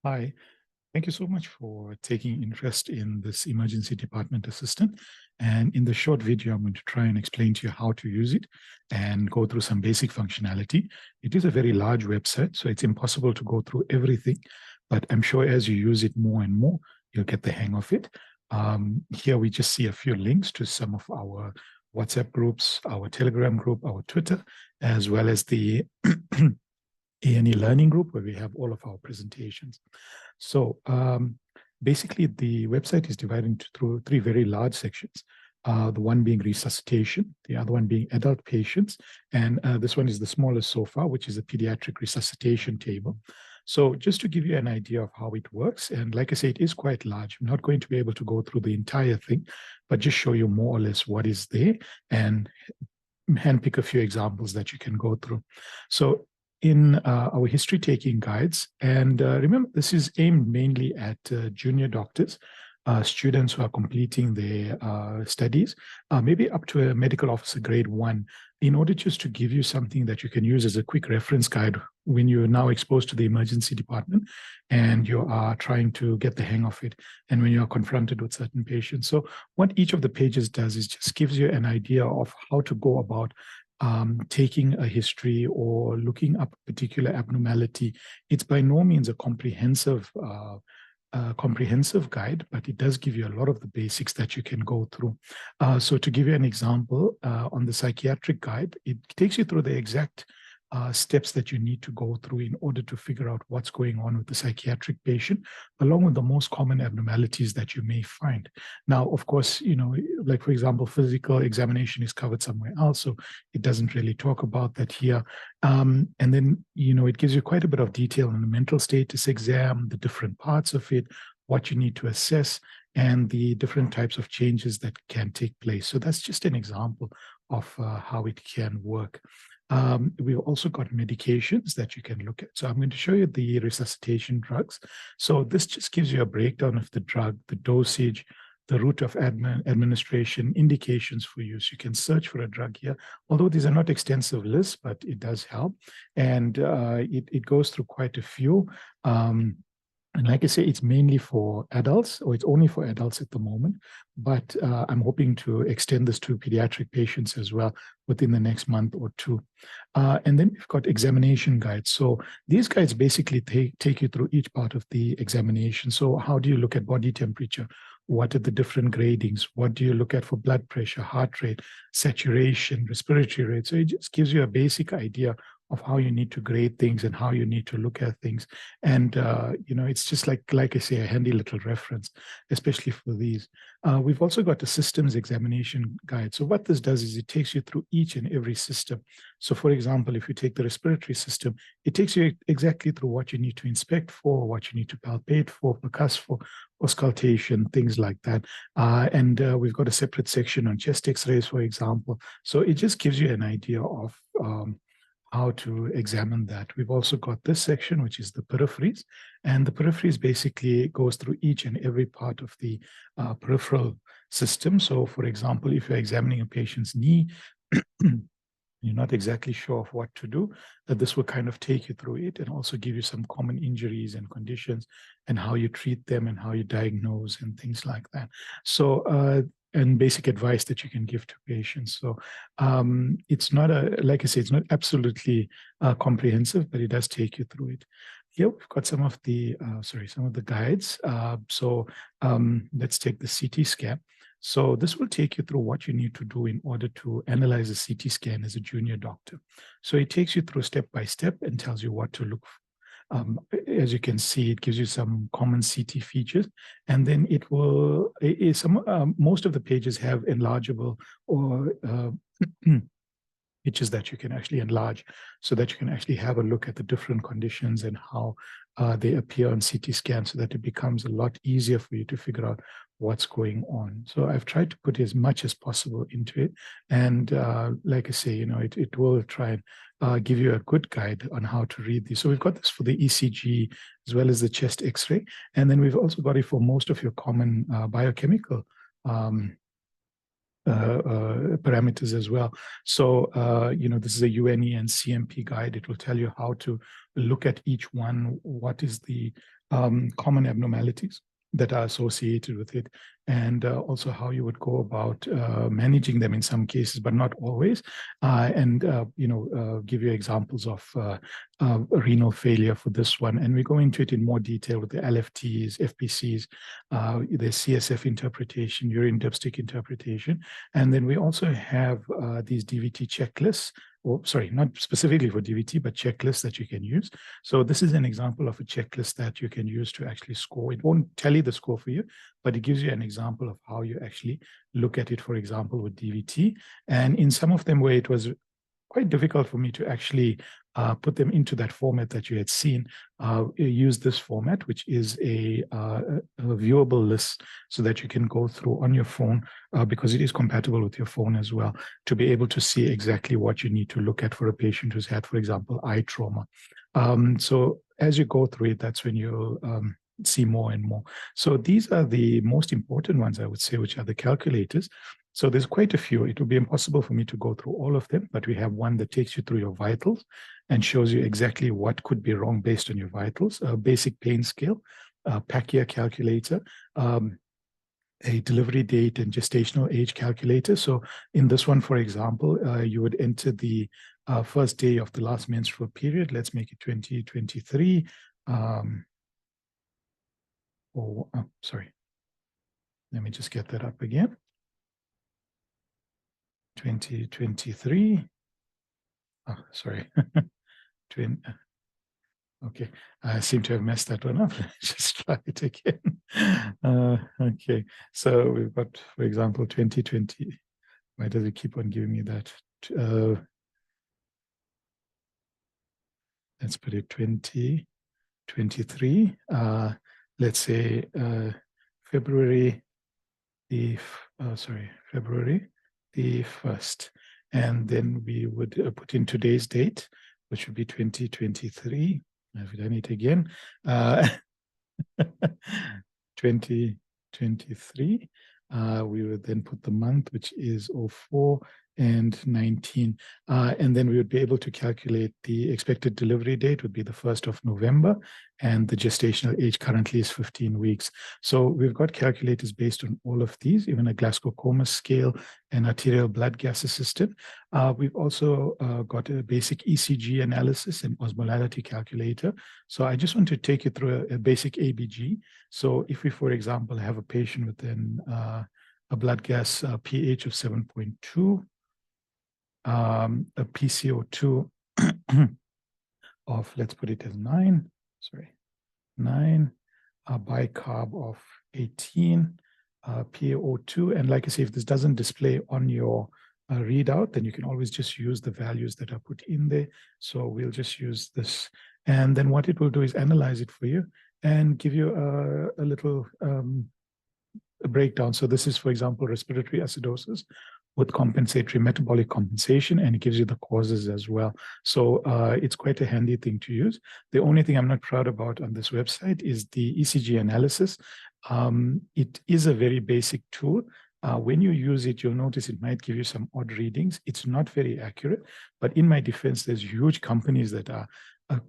Hi, thank you so much for taking interest in this emergency department assistant. And in the short video, I'm going to try and explain to you how to use it and go through some basic functionality. It is a very large website, so it's impossible to go through everything, but I'm sure as you use it more and more, you'll get the hang of it. Here we just see a few links to some of our WhatsApp groups, our Telegram group, our Twitter, as well as the A&E Learning Group, where we have all of our presentations. So basically, the website is divided into through three very large sections. The one being resuscitation, the other one being adult patients, and this one is the smallest so far, which is a pediatric resuscitation table. So just to give you an idea of how it works, and like I say, it is quite large. I'm not going to be able to go through the entire thing, but just show you more or less what is there and handpick a few examples that you can go through. So in our history taking guides, and remember, this is aimed mainly at junior doctors, students who are completing their studies, maybe up to a medical officer grade 1, in order just to give you something that you can use as a quick reference guide when you're now exposed to the emergency department and you are trying to get the hang of it, and when you are confronted with certain patients. So what each of the pages does is just gives you an idea of how to go about taking a history or looking up a particular abnormality. It's by no means a comprehensive guide, but it does give you a lot of the basics that you can go through. So to give you an example, on the psychiatric guide, it takes you through the exact steps that you need to go through in order to figure out what's going on with the psychiatric patient, along with the most common abnormalities that you may find. Now, of course, like for example, physical examination is covered somewhere else, so it doesn't really talk about that here. And then, it gives you quite a bit of detail on the mental status exam, the different parts of it, what you need to assess, and the different types of changes that can take place. So that's just an example of how it can work. We've also got medications that you can look at. So I'm going to show you the resuscitation drugs. So this just gives you a breakdown of the drug, the dosage, the route of administration, indications for use. You can search for a drug here, although these are not extensive lists, but it does help. And it goes through quite a few. And like I say, it's mainly for adults, or it's only for adults at the moment, but I'm hoping to extend this to pediatric patients as well within the next month or two. And then we've got examination guides. So these guides basically take you through each part of the examination. So how do you look at body temperature? What are the different gradings? What do you look at for blood pressure, heart rate, saturation, respiratory rate? So it just gives you a basic idea of how you need to grade things and how you need to look at things. And, it's just like I say, a handy little reference, especially for these. We've also got a systems examination guide. So what this does is it takes you through each and every system. So for example, if you take the respiratory system, it takes you exactly through what you need to inspect for, what you need to palpate for, percuss for, auscultation, things like that. And we've got a separate section on chest x-rays, for example. So it just gives you an idea of how to examine that. We've also got this section, which is the peripheries. And the peripheries basically goes through each and every part of the peripheral system. So for example, if you're examining a patient's knee, you're not exactly sure of what to do, that this will kind of take you through it and also give you some common injuries and conditions and how you treat them and how you diagnose and things like that. So, and basic advice that you can give to patients. So it's not like I say, it's not absolutely comprehensive, but it does take you through it. Here we've got some of the guides. So let's take the CT scan. So this will take you through what you need to do in order to analyze a CT scan as a junior doctor. So it takes you through step by step and tells you what to look for. As you can see, it gives you some common CT features, and then it will, most of the pages have enlargeable or pictures that you can actually enlarge so that you can actually have a look at the different conditions and how they appear on CT scan, so that it becomes a lot easier for you to figure out what's going on. So I've tried to put as much as possible into it. And like I say, it will try and give you a good guide on how to read these. So we've got this for the ECG as well as the chest x-ray. And then we've also got it for most of your common biochemical parameters as well. So, this is a UNE and CMP guide. It will tell you how to look at each one. What is the common abnormalities that are associated with it, and also how you would go about managing them in some cases, but not always, and give you examples of renal failure for this one. And we go into it in more detail with the LFTs, FPCs, the CSF interpretation, urine dipstick interpretation, and then we also have these DVT checklists. Or sorry, not specifically for DVT, but checklists that you can use. So this is an example of a checklist that you can use to actually score. It won't tell you the score for you, but it gives you an example of how you actually look at it, for example, with DVT. And in some of them where it was quite difficult for me to actually put them into that format that you had seen, use this format, which is a viewable list, so that you can go through on your phone, because it is compatible with your phone as well, to be able to see exactly what you need to look at for a patient who's had, for example, eye trauma. So as you go through it, that's when you'll see more and more. So these are the most important ones, I would say, which are the calculators. So there's quite a few. It would be impossible for me to go through all of them, but we have one that takes you through your vitals and shows you exactly what could be wrong based on your vitals, a basic pain scale, a PACIA calculator, a delivery date and gestational age calculator. So in this one, for example, you would enter the first day of the last menstrual period. Let's make it 2023. Sorry. Let me just get that up again. 2023. Oh, sorry. Okay, I seem to have messed that one up. Just try it again. Okay, so we've got, for example, 2020. Why does it keep on giving me that? Let's put it 2023. Let's say February the 1st. And then we would put in today's date, which would be 2023. I've done it again. 2023. We would then put the month, which is 04 and 19. And then we would be able to calculate the expected delivery date would be the 1st of November, and the gestational age currently is 15 weeks. So we've got calculators based on all of these, even a Glasgow Coma scale and arterial blood gas assisted. We've also got a basic ECG analysis and osmolality calculator. So I just want to take you through a basic ABG. So if we, for example, have a patient with a blood gas pH of 7.2, a PCO2 of, let's put it as 9, a bicarb of 18, PaO2. And like I say, if this doesn't display on your readout, then you can always just use the values that are put in there. So we'll just use this. And then what it will do is analyze it for you and give you a little breakdown. So this is, for example, respiratory acidosis with compensatory metabolic compensation, and it gives you the causes as well. So it's quite a handy thing to use. The only thing I'm not proud about on this website is the ECG analysis. It is a very basic tool. When you use it, you'll notice it might give you some odd readings. It's not very accurate, but in my defense, there's huge companies that are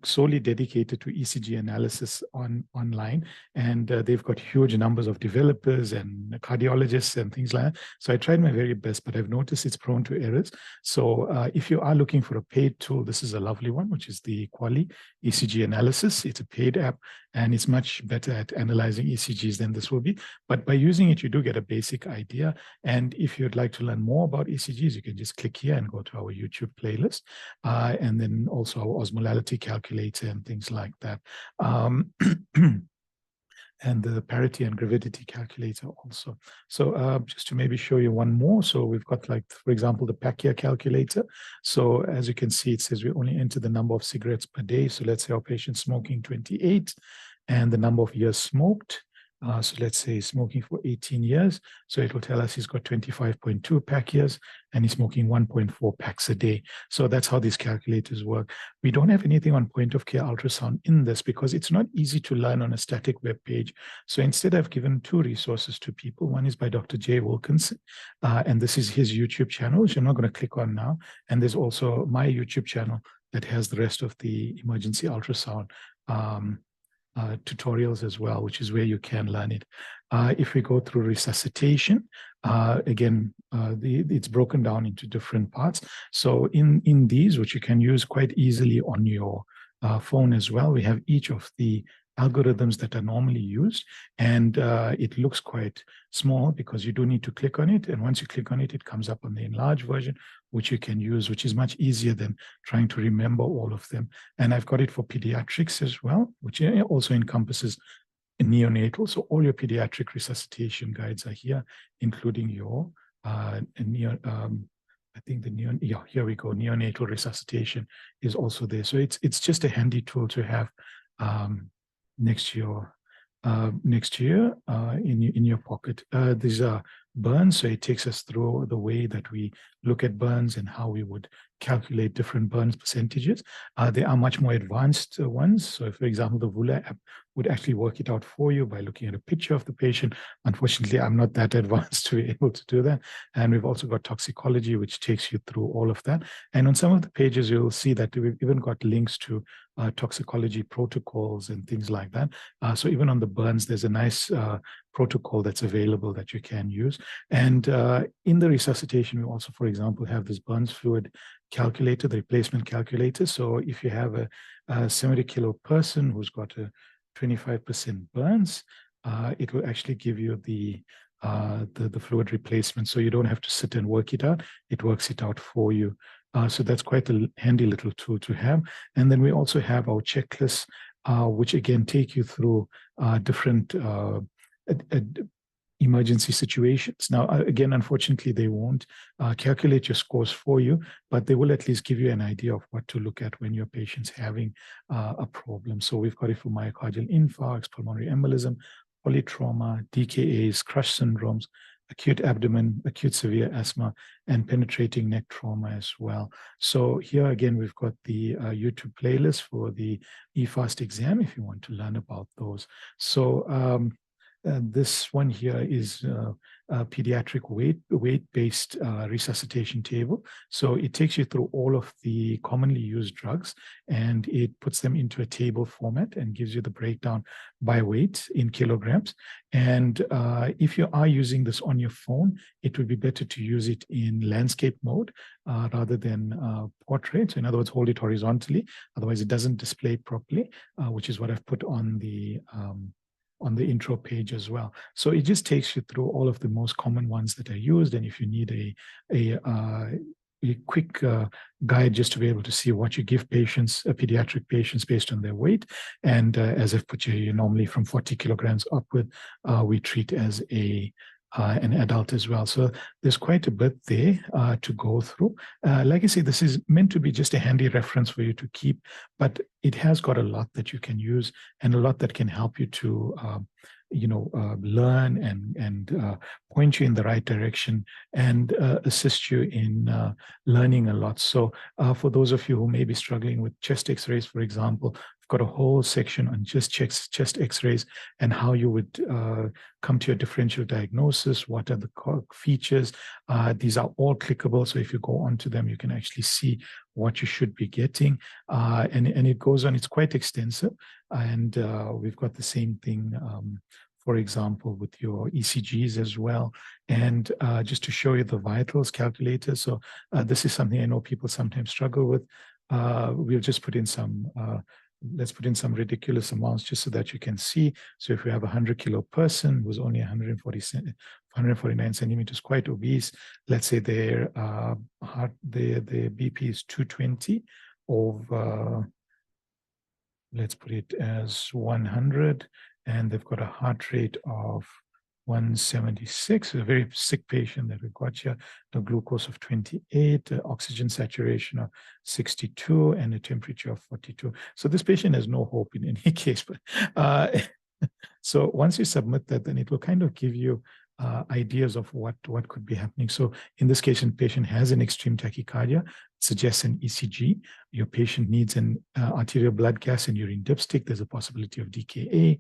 solely dedicated to ECG analysis online, and they've got huge numbers of developers and cardiologists and things like that. So I tried my very best, but I've noticed it's prone to errors. So if you are looking for a paid tool, this is a lovely one, which is the Quali ECG analysis. It's a paid app, and it's much better at analyzing ECGs than this will be. But by using it, you do get a basic idea. And if you'd like to learn more about ECGs, you can just click here and go to our YouTube playlist, and then also our osmolality calculator and things like that. And the parity and gravidity calculator also. So just to maybe show you one more. So we've got, like, for example, the PACIA calculator. So as you can see, it says we only enter the number of cigarettes per day. So let's say our patient's smoking 28 and the number of years smoked. So let's say he's smoking for 18 years. So it will tell us he's got 25.2 PACIAs and he's smoking 1.4 packs a day. So that's how these calculators work. We don't have anything on point of care ultrasound in this because it's not easy to learn on a static web page. So instead, I've given two resources to people. One is by Dr. Jay Wilkinson, and this is his YouTube channel, which I'm not going to click on now. And there's also my YouTube channel that has the rest of the emergency ultrasound tutorials as well, which is where you can learn it. If we go through resuscitation, again, it's broken down into different parts. So in these, which you can use quite easily on your phone as well, we have each of the algorithms that are normally used, and it looks quite small because you do need to click on it, and once you click on it, it comes up on the enlarged version, which you can use, which is much easier than trying to remember all of them. And I've got it for pediatrics as well, which also encompasses neonatal. So all your pediatric resuscitation guides are here, including your I think here we go. Neonatal resuscitation is also there. So it's just a handy tool to have next year in your pocket. These are burns, so it takes us through the way that we look at burns and how we would calculate different burns percentages. There are much more advanced ones. So, for example, the Vula app would actually work it out for you by looking at a picture of the patient. Unfortunately, I'm not that advanced to be able to do that. And we've also got toxicology, which takes you through all of that. And on some of the pages, you'll see that we've even got links to toxicology protocols and things like that. So even on the burns, there's a nice protocol that's available that you can use. And in the resuscitation, we also, for example, have this burns fluid calculator, the replacement calculator. So if you have a 70-kilo person who's got a 25% burns, it will actually give you the fluid replacement. So you don't have to sit and work it out. It works it out for you. So that's quite a handy little tool to have. And then we also have our checklists, which again take you through different emergency situations. Now, again, unfortunately, they won't calculate your scores for you, but they will at least give you an idea of what to look at when your patient's having a problem. So we've got it for myocardial infarcts, pulmonary embolism, polytrauma, DKAs, crush syndromes, acute abdomen, acute severe asthma, and penetrating neck trauma as well. So here again, we've got the YouTube playlist for the EFAST exam if you want to learn about those. So this one here is a pediatric weight-based resuscitation table. So it takes you through all of the commonly used drugs and it puts them into a table format and gives you the breakdown by weight in kilograms. And if you are using this on your phone, it would be better to use it in landscape mode rather than portrait. So in other words, hold it horizontally. Otherwise, it doesn't display properly, which is what I've put on the intro page as well. So it just takes you through all of the most common ones that are used. And if you need a quick guide just to be able to see what you give patients, pediatric patients based on their weight. And as I've put you normally from 40 kilograms upward, we treat as an adult as well. So there's quite a bit there to go through. Like I say, this is meant to be just a handy reference for you to keep, but it has got a lot that you can use and a lot that can help you to learn and point you in the right direction and assist you in learning a lot. So for those of you who may be struggling with chest x-rays, for example, I've got a whole section on just chest x-rays and how you would come to your differential diagnosis, what are the features. These are all clickable. So if you go onto them, you can actually see what you should be getting. And it goes on, it's quite extensive. And we've got the same thing, for example, with your ECGs as well. And just to show you the vitals calculator. So this is something I know people sometimes struggle with. We'll just put in some, let's put in some ridiculous amounts just so that you can see. So if we have a 100-kilo person who's only 149 centimeters, quite obese, let's say their BP is 220 over, let's put it as 100, and they've got a heart rate of 176, a very sick patient that we've got here, the glucose of 28, oxygen saturation of 62, and a temperature of 42. So this patient has no hope in any case. But so once you submit that, then it will kind of give you ideas of what could be happening. So in this case, the patient has an extreme tachycardia, suggests an ECG. Your patient needs an arterial blood gas and urine dipstick. There's a possibility of DKA.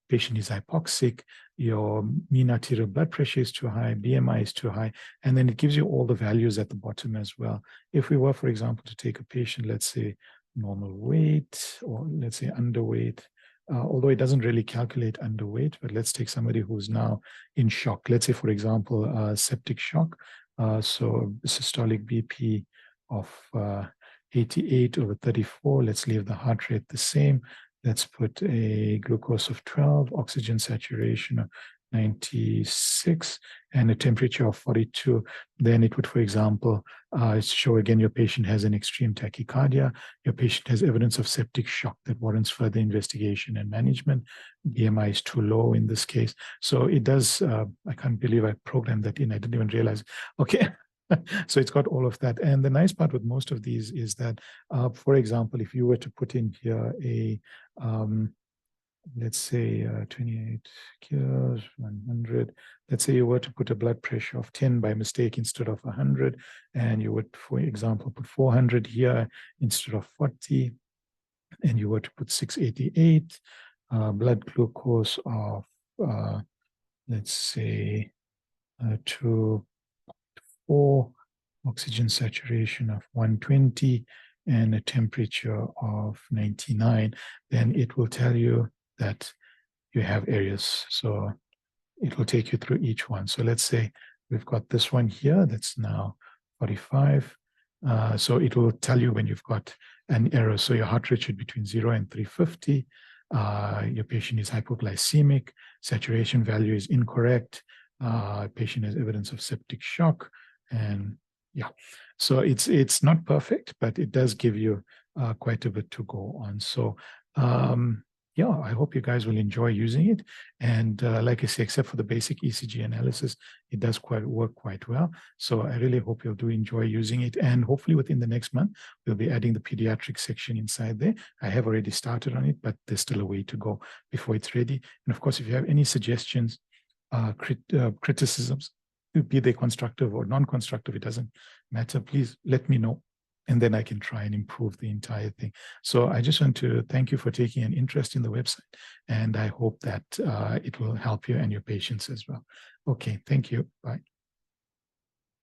Patient is hypoxic, your mean arterial blood pressure is too high, BMI is too high, and then it gives you all the values at the bottom as well. If we were, for example, to take a patient, let's say normal weight, or let's say underweight, although it doesn't really calculate underweight, but let's take somebody who's now in shock. Let's say, for example, septic shock. So systolic BP of 88 over 34. Let's leave the heart rate the same. Let's put a glucose of 12, oxygen saturation of 96, and a temperature of 42. Then it would, for example, show again your patient has an extreme tachycardia. Your patient has evidence of septic shock that warrants further investigation and management. BMI is too low in this case. So it does, I can't believe I programmed that in. I didn't even realize. Okay. So it's got all of that. And the nice part with most of these is that, for example, if you were to put in here a, let's say 28 kilos, 100. Let's say you were to put a blood pressure of 10 by mistake instead of 100, and you would, for example, put 400 here instead of 40, and you were to put 688, blood glucose of, let's say, 2.4, oxygen saturation of 120, and a temperature of 99, then it will tell you that you have areas. So it will take you through each one. So let's say we've got this one here that's now 45. So it will tell you when you've got an error. So your heart rate should be between 0 and 350. Your patient is hypoglycemic. Saturation value is incorrect. Patient has evidence of septic shock. And yeah, so it's not perfect, but it does give you quite a bit to go on. So yeah, I hope you guys will enjoy using it. And like I say, except for the basic ECG analysis, it does work quite well. So I really hope you'll do enjoy using it. And hopefully within the next month, we'll be adding the pediatric section inside there. I have already started on it, but there's still a way to go before it's ready. And of course, if you have any suggestions, criticisms, be they constructive or non-constructive, it doesn't matter. Please let me know, and then I can try and improve the entire thing. So I just want to thank you for taking an interest in the website, and I hope that it will help you and your patients as well. Okay, thank you. Bye.